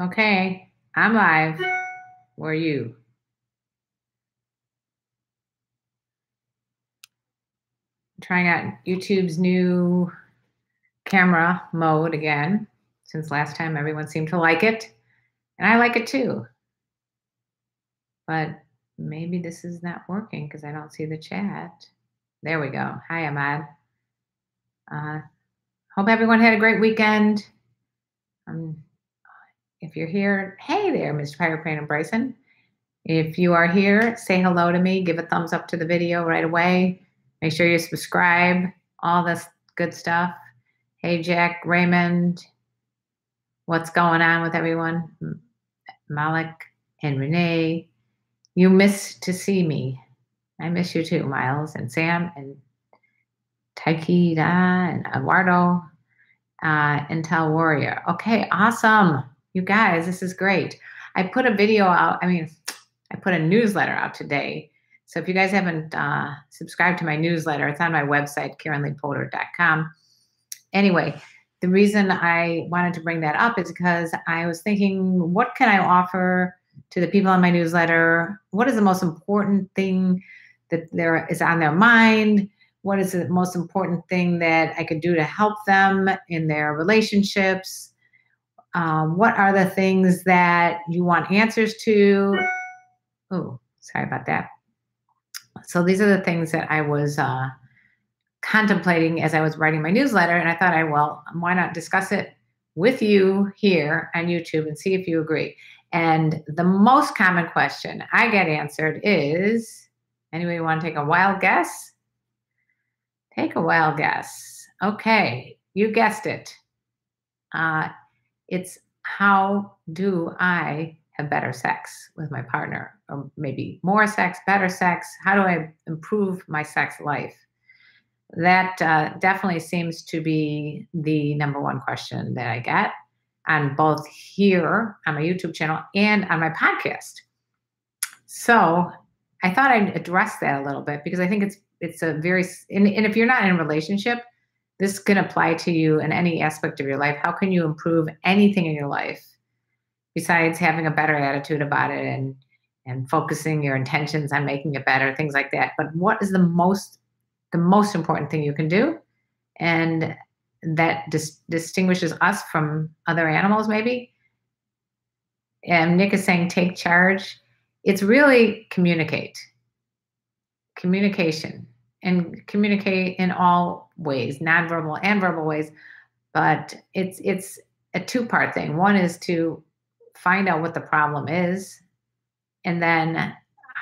Okay, I'm live. Where are you? Trying out YouTube's new camera mode again, since last time everyone seemed to like it. And I like it too. But maybe this is not working because I don't see the chat. There we go. Hi, Ahmad. Uh, hope everyone had a great weekend. Um, if you're here, hey there, Mr. Piratebrain and Bryson. If you are here, say hello to me. Give a thumbs up to the video right away. Make sure you subscribe. All this good stuff. Hey, Jack, Raymond. What's going on with everyone? Malik and Renee. You miss to see me. I miss you too, Miles and Sam and Taikida and Eduardo. Intel Warrior. Okay, awesome. You guys, this is great. I put a video out. I put a newsletter out today. So if you guys haven't subscribed to my newsletter, it's on my website, KarenLeePolder.com. Anyway, the reason I wanted to bring that up is because I was thinking, what can I offer to the people on my newsletter? What is the most important thing that there is on their mind? What is the most important thing that I could do to help them in their relationships? What are the things that you want answers to? Oh, sorry about that. So these are the things that I was contemplating as I was writing my newsletter. And I thought, well, why not discuss it with you here on YouTube and see if you agree. And the most common question I get answered is, anybody want to take a wild guess? Take a wild guess. Okay, you guessed it. It's how do I have better sex with my partner? Or maybe more sex, better sex? How do I improve my sex life? That definitely seems to be the number one question that I get on both here on my YouTube channel and on my podcast. So I thought I'd address that a little bit because I think it's a very, and if you're not in a relationship, this can apply to you in any aspect of your life. How can you improve anything in your life besides having a better attitude about it and focusing your intentions on making it better, things like that? But what is the most important thing you can do? And that distinguishes us from other animals, maybe. And Nick is saying, take charge. It's really communication, and communicate in all ways, nonverbal and verbal ways. But it's a two-part thing. One is to find out what the problem is, and then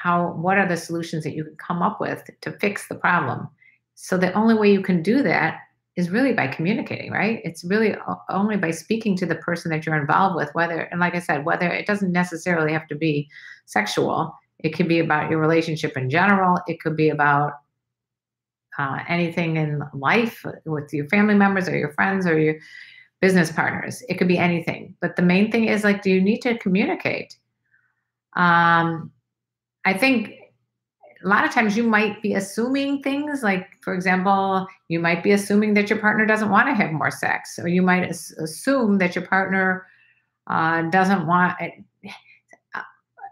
what are the solutions that you can come up with to fix the problem. So the only way you can do that is really by communicating, right? It's really only by speaking to the person that you're involved with, and like I said, whether it doesn't necessarily have to be sexual. It could be about your relationship in general. It could be about anything in life with your family members or your friends or your business partners. It could be anything. But the main thing is, do you need to communicate? I think a lot of times you might be assuming things, like, for example, you might be assuming that your partner doesn't want to have more sex, or you might assume that your partner doesn't want it.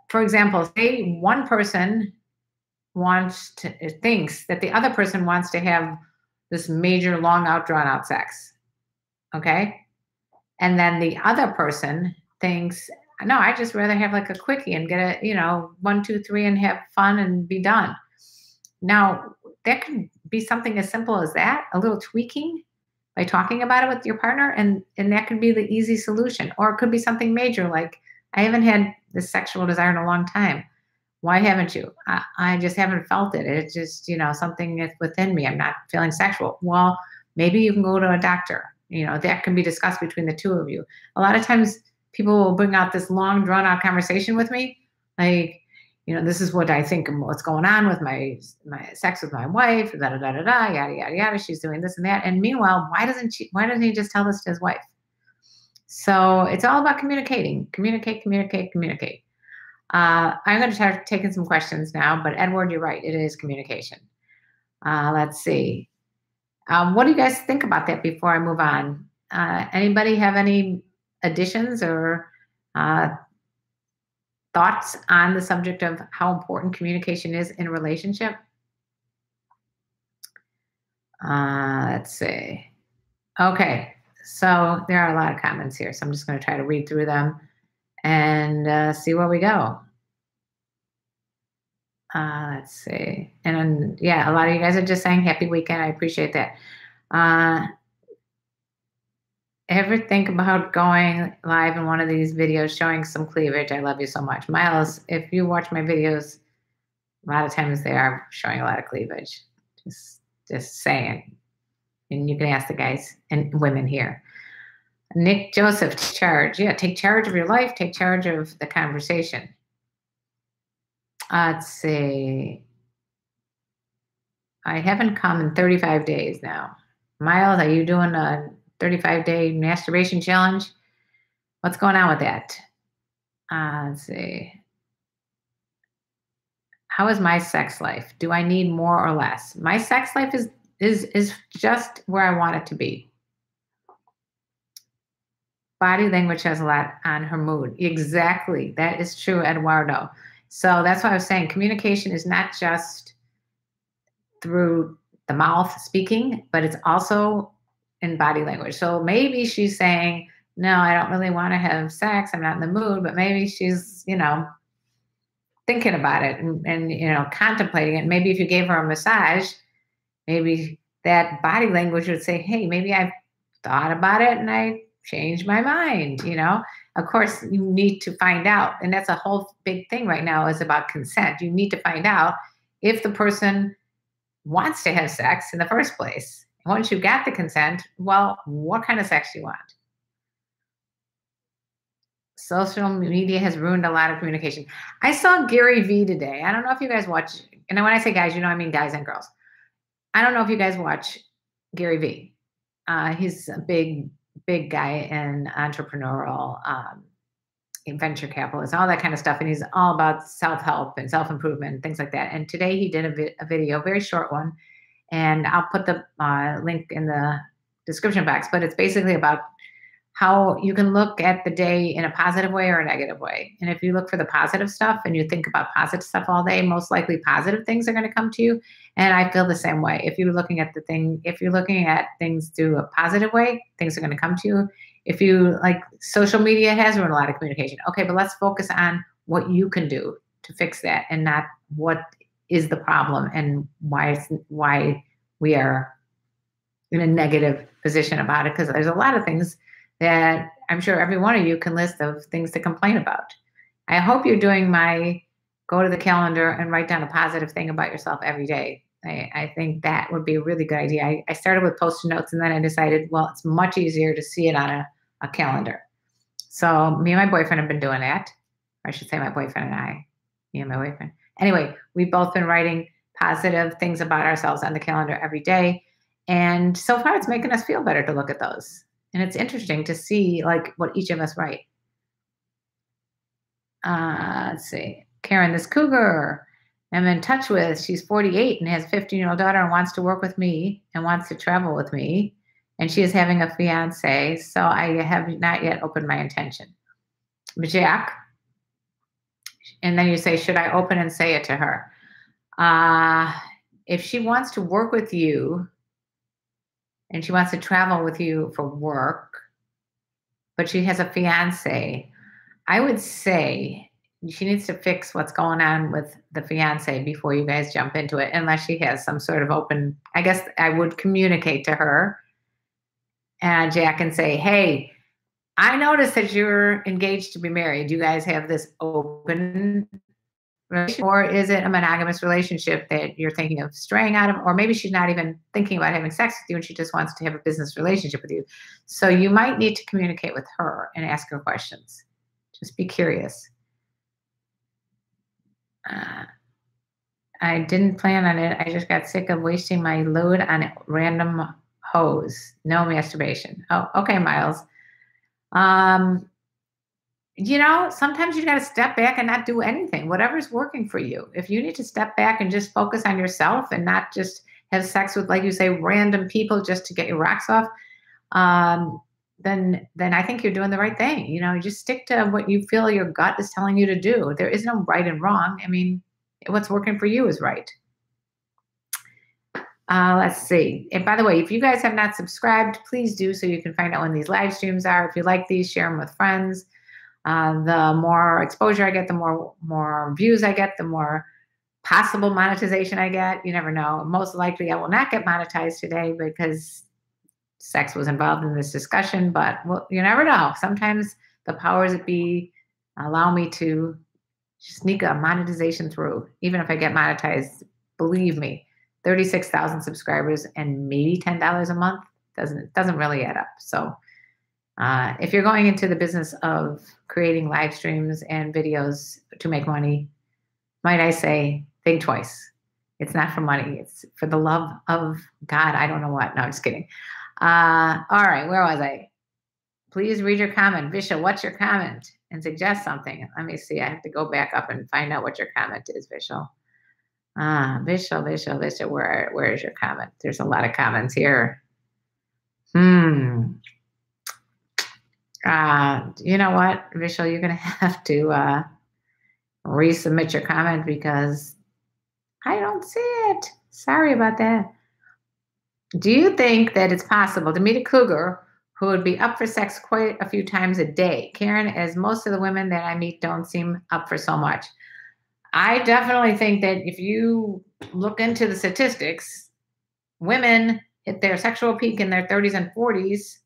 For example, say one person thinks that the other person wants to have this major, long out, drawn out sex. Okay. And then the other person thinks, no, I just rather have like a quickie and get a, 1, 2, 3 and have fun and be done. Now, that could be something as simple as that, a little tweaking by talking about it with your partner, and that could be the easy solution. Or it could be something major, like, I haven't had this sexual desire in a long time. Why haven't you? I just haven't felt it. It's just, something that's within me. I'm not feeling sexual. Well, maybe you can go to a doctor. That can be discussed between the two of you. A lot of times people will bring out this long, drawn out conversation with me. Like, this is what I think, what's going on with my sex with my wife, yada, yada, yada. She's doing this and that. And meanwhile, why doesn't he just tell this to his wife? So it's all about communicating. Communicate. I'm going to start taking some questions now, but Edward, you're right. It is communication. Let's see. What do you guys think about that before I move on? Anybody have any additions or Uh, Thoughts on the subject of how important communication is in a relationship? Let's see. Okay, so there are a lot of comments here, so I'm just going to try to read through them and see where we go. Let's see. And then, yeah, a lot of you guys are just saying happy weekend. I appreciate that. Uh, Ever think about going live in one of these videos showing some cleavage? I love you so much. Miles, if you watch my videos, a lot of times they are showing a lot of cleavage. Just saying. And you can ask the guys and women here. Nick Joseph, take charge. Yeah, take charge of your life. Take charge of the conversation. Let's see. I haven't come in 35 days now. Miles, are you doing a 35-day masturbation challenge? What's going on with that? Let's see. How is my sex life? Do I need more or less? My sex life is just where I want it to be. Body language has a lot on her mood. Exactly. That is true, Eduardo. So that's why I was saying communication is not just through the mouth speaking, but it's also in body language. So maybe she's saying, no, I don't really want to have sex. I'm not in the mood, but maybe she's, thinking about it and contemplating it. Maybe if you gave her a massage, maybe that body language would say, hey, maybe I've thought about it and I changed my mind. Of course you need to find out. And that's a whole big thing right now is about consent. You need to find out if the person wants to have sex in the first place. Once you got the consent, well, what kind of sex do you want? Social media has ruined a lot of communication. I saw Gary Vee today. I don't know if you guys watch, and when I say guys, I mean guys and girls. I don't know if you guys watch Gary Vee. He's a big guy and entrepreneurial venture capitalist, all that kind of stuff. And he's all about self-help and self-improvement and things like that. And today he did a video, very short one. And I'll put the link in the description box, but it's basically about how you can look at the day in a positive way or a negative way. And if you look for the positive stuff and you think about positive stuff all day, most likely positive things are going to come to you. And I feel the same way. If you're looking at things through a positive way, things are going to come to you. If you social media has ruined a lot of communication. Okay, but let's focus on what you can do to fix that and not what is the problem and why we are in a negative position about it. Because there's a lot of things that I'm sure every one of you can list of things to complain about. I hope you're doing my go to the calendar and write down a positive thing about yourself every day. I think that would be a really good idea. I started with Post-it notes and then I decided, well, it's much easier to see it on a calendar. So me and my boyfriend have been doing that. Or I should say my boyfriend and I, me and my boyfriend. Anyway, we've both been writing positive things about ourselves on the calendar every day. And so far it's making us feel better to look at those. And it's interesting to see what each of us write. Let's see. Karen, this cougar I'm in touch with, she's 48 and has a 15-year-old daughter and wants to work with me and wants to travel with me. And she is having a fiance. So I have not yet opened my intention. Jack. And then you say, should I open and say it to her? If she wants to work with you, and she wants to travel with you for work, but she has a fiance, I would say she needs to fix what's going on with the fiance before you guys jump into it, unless she has some sort of open, I guess I would communicate to her and Jack and say, hey, I noticed that you're engaged to be married. You guys have this open relationship, or is it a monogamous relationship that you're thinking of straying out of? Or maybe she's not even thinking about having sex with you and she just wants to have a business relationship with you. So you might need to communicate with her and ask her questions. Just be curious. I didn't plan on it. I just got sick of wasting my load on random hoes. No masturbation. Oh, okay, Miles. Sometimes you got to step back and not do anything, whatever's working for you. If you need to step back and just focus on yourself and not just have sex with, like you say, random people just to get your rocks off, then I think you're doing the right thing. You just stick to what you feel your gut is telling you to do. There is no right and wrong. I mean, what's working for you is right. Let's see. And by the way, if you guys have not subscribed, please do so you can find out when these live streams are. If you like these, share them with friends. The more exposure I get, the more views I get, the more possible monetization I get. You never know. Most likely, I will not get monetized today because sex was involved in this discussion. But well, you never know. Sometimes the powers that be allow me to sneak a monetization through, even if I get monetized. Believe me, 36,000 subscribers and maybe $10 a month doesn't really add up. So if you're going into the business of creating live streams and videos to make money, might I say, think twice. It's not for money. It's for the love of God. I don't know what. No, I'm just kidding. All right, where was I? Please read your comment. Visha, what's your comment? And suggest something. Let me see. I have to go back up and find out what your comment is, Vishal. Vishal, where is your comment? There's a lot of comments here. You know what, Vishal, you're going to have to resubmit your comment because I don't see it. Sorry about that. Do you think that it's possible to meet a cougar who would be up for sex quite a few times a day? Karen, as most of the women that I meet don't seem up for so much. I definitely think that if you look into the statistics, women hit their sexual peak in their 30s and 40s,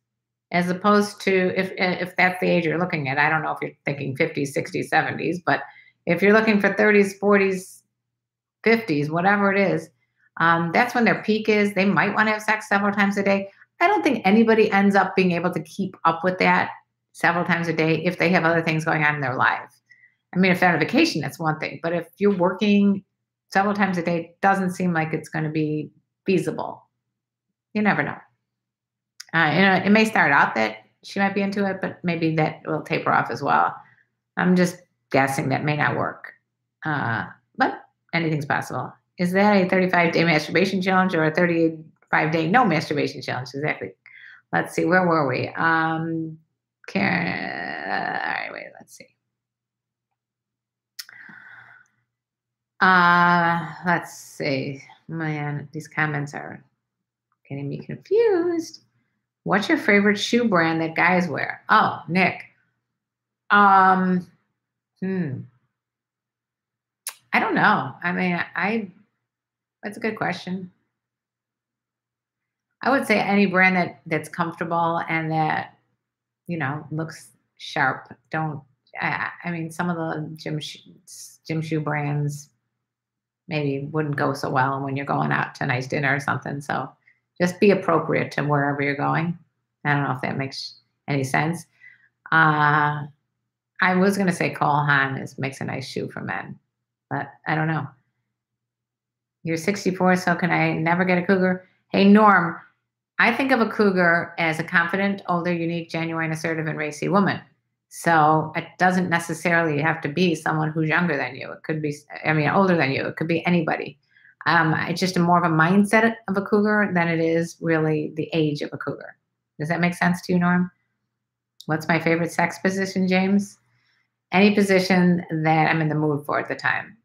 as opposed to if that's the age you're looking at. I don't know if you're thinking 50s, 60s, 70s, but if you're looking for 30s, 40s, 50s, whatever it is, that's when their peak is. They might want to have sex several times a day. I don't think anybody ends up being able to keep up with that several times a day if they have other things going on in their life. I mean, if they're on vacation, that's one thing. But if you're working several times a day, it doesn't seem like it's going to be feasible. You never know. It may start out that she might be into it, but maybe that will taper off as well. I'm just guessing that may not work. But anything's possible. Is that a 35-day masturbation challenge or a 35-day no masturbation challenge? Exactly. Let's see. Where were we? Karen. All right, wait. Let's see. Let's see. Man, these comments are getting me confused. What's your favorite shoe brand that guys wear? Oh, Nick. I don't know. I mean, that's a good question. I would say any brand that's comfortable and that, looks sharp. I mean, some of the gym shoe brands maybe wouldn't go so well when you're going out to a nice dinner or something. So just be appropriate to wherever you're going. I don't know if that makes any sense. I was going to say Cole Haan makes a nice shoe for men, but I don't know. You're 64, so can I never get a cougar? Hey, Norm, I think of a cougar as a confident, older, unique, genuine, assertive, and racy woman. So it doesn't necessarily have to be someone who's younger than you. It could be, older than you. It could be anybody. It's just more of a mindset of a cougar than it is really the age of a cougar. Does that make sense to you, Norm? What's my favorite sex position, James? Any position that I'm in the mood for at the time.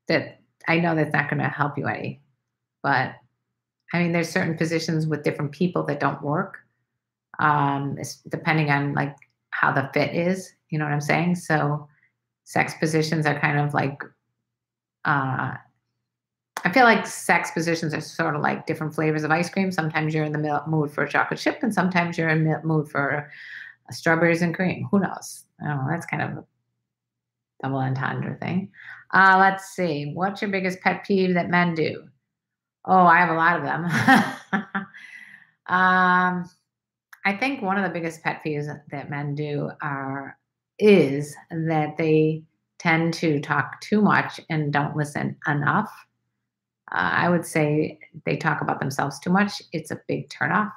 That I know that's not going to help you any. But, there's certain positions with different people that don't work. It's depending on, how the fit is. You know what I'm saying? So sex positions are kind of like, I feel like sex positions are sort of like different flavors of ice cream. Sometimes you're in the mood for a chocolate chip, and sometimes you're in the mood for strawberries and cream. Who knows? That's kind of a double entendre thing. Let's see. What's your biggest pet peeve that men do? Oh, I have a lot of them. I think one of the biggest pet peeves that men do is that they tend to talk too much and don't listen enough. I would say they talk about themselves too much. It's a big turnoff.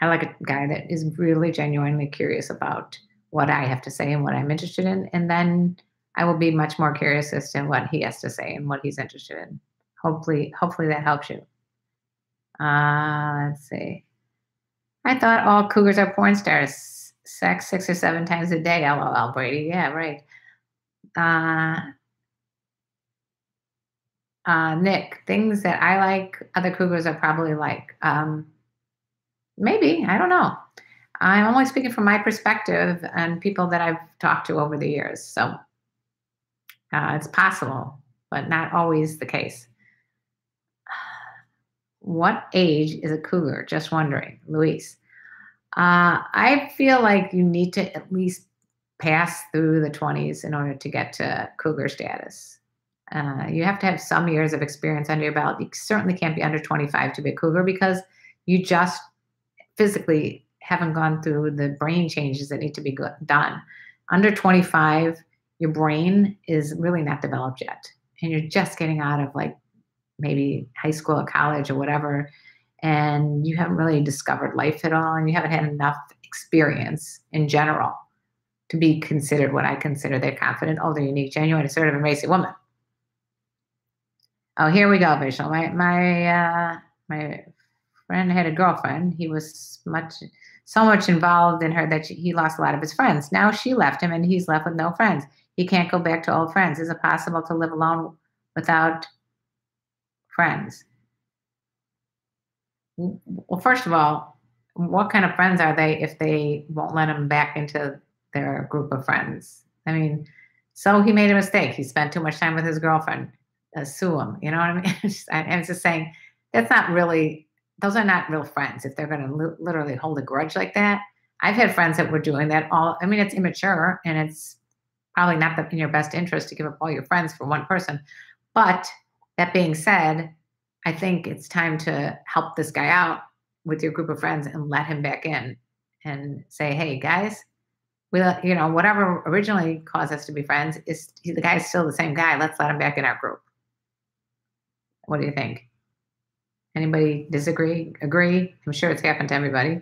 I like a guy that is really genuinely curious about what I have to say and what I'm interested in. And then I will be much more curious as to what he has to say and what he's interested in. Hopefully that helps you. Let's see. I thought all cougars are porn stars. Sex 6 or 7 times a day. LOL, Brady. Yeah, right. Uh, Nick, things that I like, other cougars are probably like. Maybe, I don't know. I'm only speaking from my perspective and people that I've talked to over the years. So it's possible, but not always the case. What age is a cougar? Just wondering, Luis. I feel like you need to at least pass through the 20s in order to get to cougar status. You have to have some years of experience under your belt. You certainly can't be under 25 to be a cougar because you just physically haven't gone through the brain changes that need to be done. Under 25, your brain is really not developed yet. And you're just getting out of like maybe high school or college or whatever. And you haven't really discovered life at all. And you haven't had enough experience in general to be considered what I consider the confident, older, unique, genuine, assertive, embracing woman. Oh, here we go, Vishal. My friend had a girlfriend. He was so much involved in her that he lost a lot of his friends. Now she left him and he's left with no friends. He can't go back to old friends. Is it possible to live alone without friends? Well, first of all, what kind of friends are they if they won't let him back into their group of friends? I mean, so he made a mistake. He spent too much time with his girlfriend. Sue him. You know what I mean? I'm just saying those are not real friends if they're going to literally hold a grudge like that. I've had friends that were doing that I mean, it's immature and it's probably not in your best interest to give up all your friends for one person. But that being said, I think it's time to help this guy out with your group of friends and let him back in and say, hey, guys, whatever originally caused us to be friends, the guy's still the same guy. Let's let him back in our group. What do you think? Anybody disagree? Agree? I'm sure it's happened to everybody.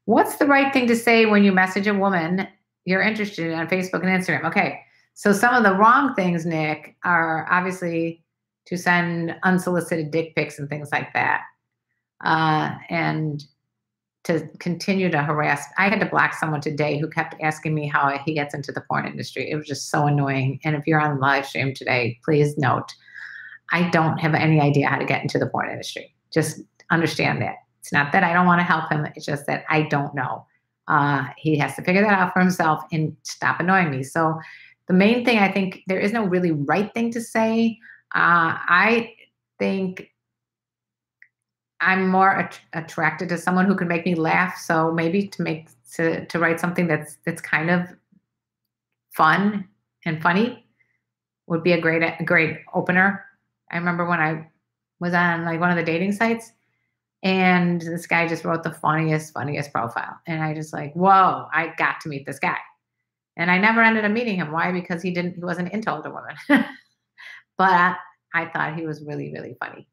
What's the right thing to say when you message a woman you're interested in on Facebook and Instagram? Okay, so some of the wrong things, Nick, are obviously to send unsolicited dick pics and things like that. And to continue to harass. I had to block someone today who kept asking me how he gets into the porn industry. It was just so annoying. And if you're on the live stream today, please note, I don't have any idea how to get into the porn industry. Just understand that. It's not that I don't want to help him. It's just that I don't know. He has to figure that out for himself and stop annoying me. So the main thing, I think there is no really right thing to say. I think I'm more attracted to someone who can make me laugh. So maybe to write something that's kind of fun and funny would be a great opener. I remember when I was on like one of the dating sites and this guy just wrote the funniest profile. And I just like, whoa, I got to meet this guy. And I never ended up meeting him. Why? Because he wasn't into older women. But I thought he was really, really funny.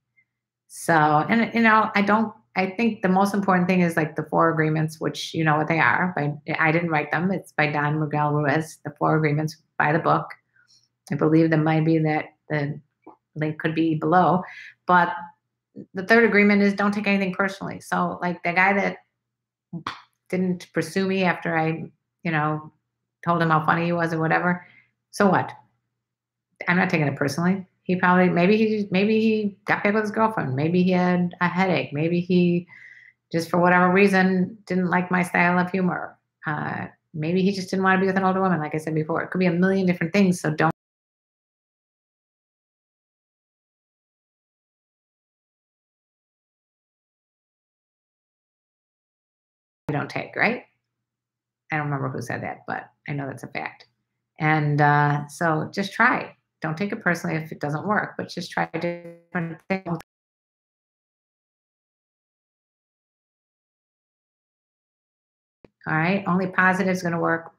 So, and I think the most important thing is like the 4 agreements, which you know what they are. I didn't write them. It's by Don Miguel Ruiz, the 4 agreements by the book. I believe there might be that the link could be below. But the 3rd agreement is don't take anything personally. So like the guy that didn't pursue me after I, told him how funny he was or whatever. So what? I'm not taking it personally. He probably, maybe he got back with his girlfriend. Maybe he had a headache. Maybe he just for whatever reason didn't like my style of humor. Maybe he just didn't want to be with an older woman. Like I said before, it could be a million different things. So don't. Don't take, right? I don't remember who said that, but I know that's a fact. And so just try. Don't take it personally if it doesn't work, but just try different things. All right, only positive is going to work.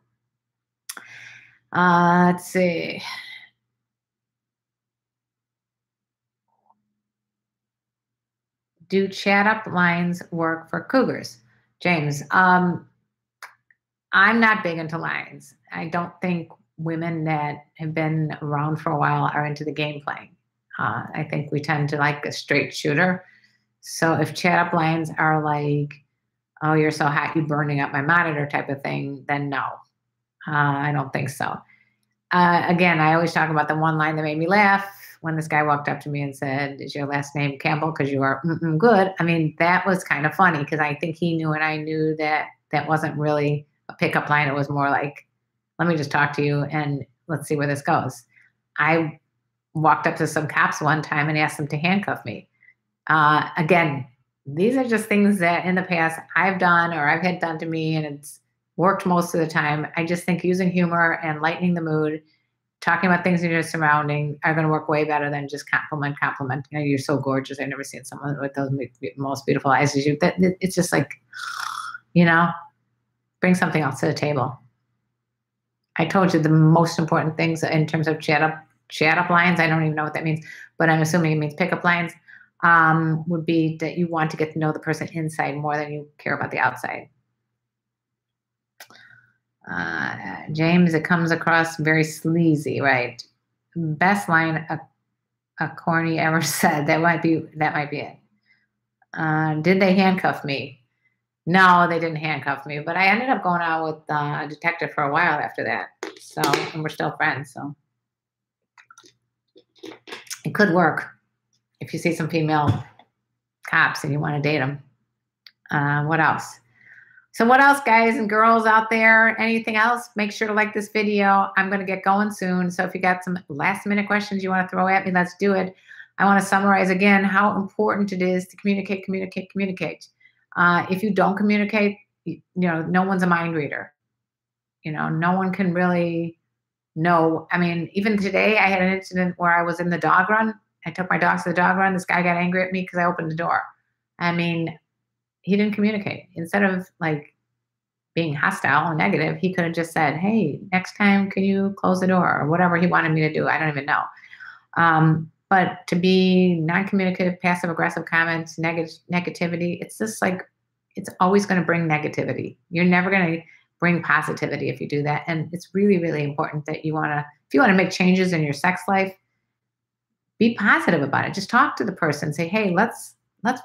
Let's see. Do chat up lines work for cougars? James, I'm not big into lines. I don't think women that have been around for a while are into the game playing. I think we tend to like a straight shooter. So if chat up lines are like oh, you're so hot, you burning up my monitor type of thing, then no, I don't think so. Again, I always talk about the one line that made me laugh when this guy walked up to me and said, is your last name Campbell? Because you are good. I mean, that was kind of funny because I think he knew and I knew that that wasn't really a pickup line. It was more like, let me just talk to you and let's see where this goes. I walked up to some cops one time and asked them to handcuff me. Again, these are just things that in the past I've done or I've had done to me, and it's worked most of the time. I just think using humor and lightening the mood, talking about things in your surrounding are going to work way better than just compliment. You know, you're so gorgeous. I've never seen someone with those most beautiful eyes as you. That it's just like, you know, bring something else to the table. I told you the most important things in terms of chat up lines. I don't even know what that means, but I'm assuming it means pickup lines. Would be that you want to get to know the person inside more than you care about the outside. James, it comes across very sleazy, right? Best line a corny ever said. That might be it. Did they handcuff me? No, they didn't handcuff me, but I ended up going out with a detective for a while after that. So, and we're still friends. So it could work if you see some female cops and you want to date them. What else? So what else, guys and girls out there? Anything else? Make sure to like this video. I'm going to get going soon. So if you got some last minute questions you want to throw at me, let's do it. I want to summarize again how important it is to communicate. If you don't communicate, you know, no one's a mind reader. You know, no one can really know. I mean, even today I had an incident where I was in the dog run. I took my dogs to the dog run. This guy got angry at me because I opened the door. I mean, he didn't communicate. Instead of like being hostile or negative, he could have just said, hey, next time, can you close the door, or whatever he wanted me to do. I don't even know. But to be non-communicative, passive aggressive comments, negativity, it's just like, it's always going to bring negativity. You're never going to bring positivity if you do that. And it's really, really important that if you want to make changes in your sex life, be positive about it. Just talk to the person. Say, hey, let's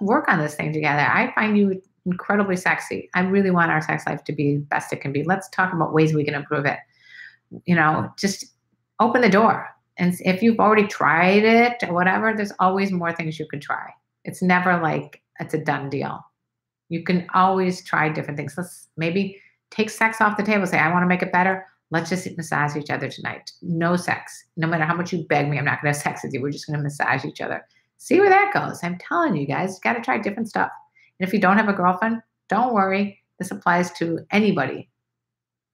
work on this thing together. I find you incredibly sexy. I really want our sex life to be best it can be. Let's talk about ways we can improve it. You know, just open the door. And if you've already tried it or whatever, there's always more things you could try. It's never like it's a done deal. You can always try different things. Let's maybe take sex off the table. Say, I want to make it better. Let's just massage each other tonight. No sex. No matter how much you beg me, I'm not going to have sex with you. We're just going to massage each other. See where that goes. I'm telling you guys, you got to try different stuff. And if you don't have a girlfriend, don't worry. This applies to anybody.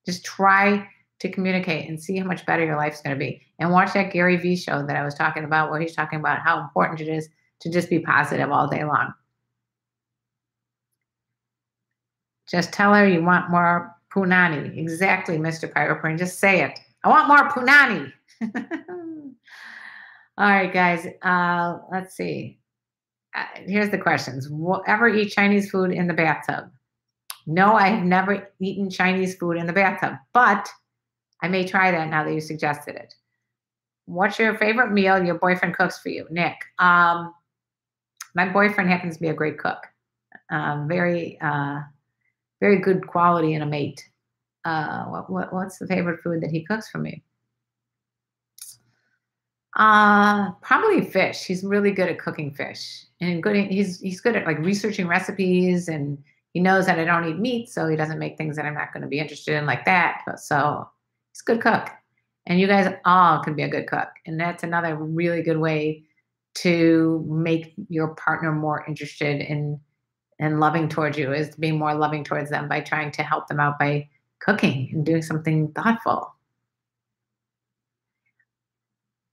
Just try to communicate and see how much better your life's going to be. And watch that Gary Vee show that I was talking about, where he's talking about how important it is to just be positive all day long. Just tell her you want more punani. Exactly, Mr. Piratebrain. Just say it. I want more punani. All right, guys. Let's see. Here's the questions. Ever eat Chinese food in the bathtub? No, I have never eaten Chinese food in the bathtub, but I may try that now that you suggested it. What's your favorite meal your boyfriend cooks for you? Nick. My boyfriend happens to be a great cook. Very good quality in a mate. What's the favorite food that he cooks for me? Probably fish. He's really good at cooking fish, and he's good at like researching recipes, and he knows that I don't eat meat, so he doesn't make things that I'm not going to be interested in like that. So he's a good cook, and you guys all can be a good cook, and that's another really good way to make your partner more interested in loving towards you, is being more loving towards them by trying to help them out by cooking and doing something thoughtful.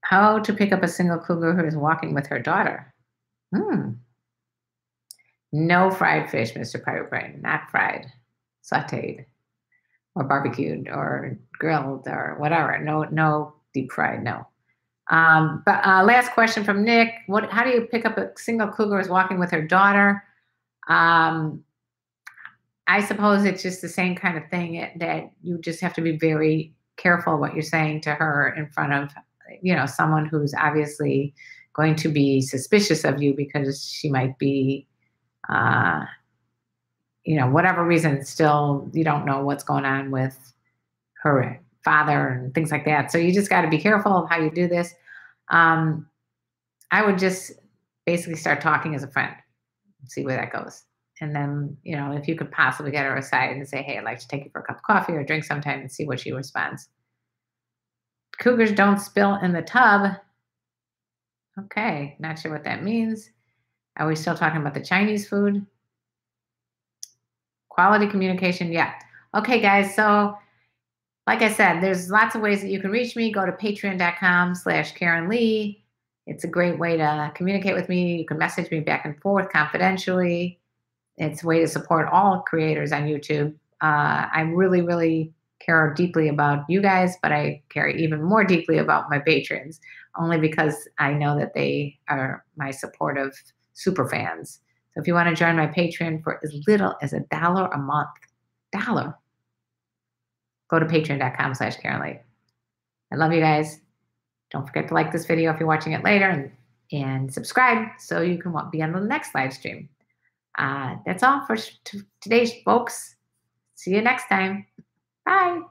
How to pick up a single cougar who is walking with her daughter? No fried fish, Mr. Piratebrain. Not fried, sauteed, or barbecued, or grilled, or whatever. No deep fried. No. But last question from Nick. How do you pick up a single cougar who is walking with her daughter? I suppose it's just the same kind of thing that you just have to be very careful what you're saying to her in front of, someone who's obviously going to be suspicious of you because she might be whatever reason, still you don't know what's going on with her father and things like that. So you just got to be careful of how you do this. Um, I would just basically start talking as a friend, see where that goes. And then, if you could possibly get her aside and say, hey, I'd like to take you for a cup of coffee or drink sometime and see what she responds. Cougars don't spill in the tub. Okay, not sure what that means. Are we still talking about the Chinese food? Quality communication, yeah. Okay, guys, so like I said, there's lots of ways that you can reach me. Go to patreon.com/KarenLee. It's a great way to communicate with me. You can message me back and forth confidentially. It's a way to support all creators on YouTube. I really, really care deeply about you guys, but I care even more deeply about my patrons, only because I know that they are my supportive super fans. So if you want to join my Patreon for as little as $1 a month, go to patreon.com/KarenLee. I love you guys. Don't forget to like this video if you're watching it later, and subscribe so you can be on the next live stream. That's all for today, folks. See you next time. Bye.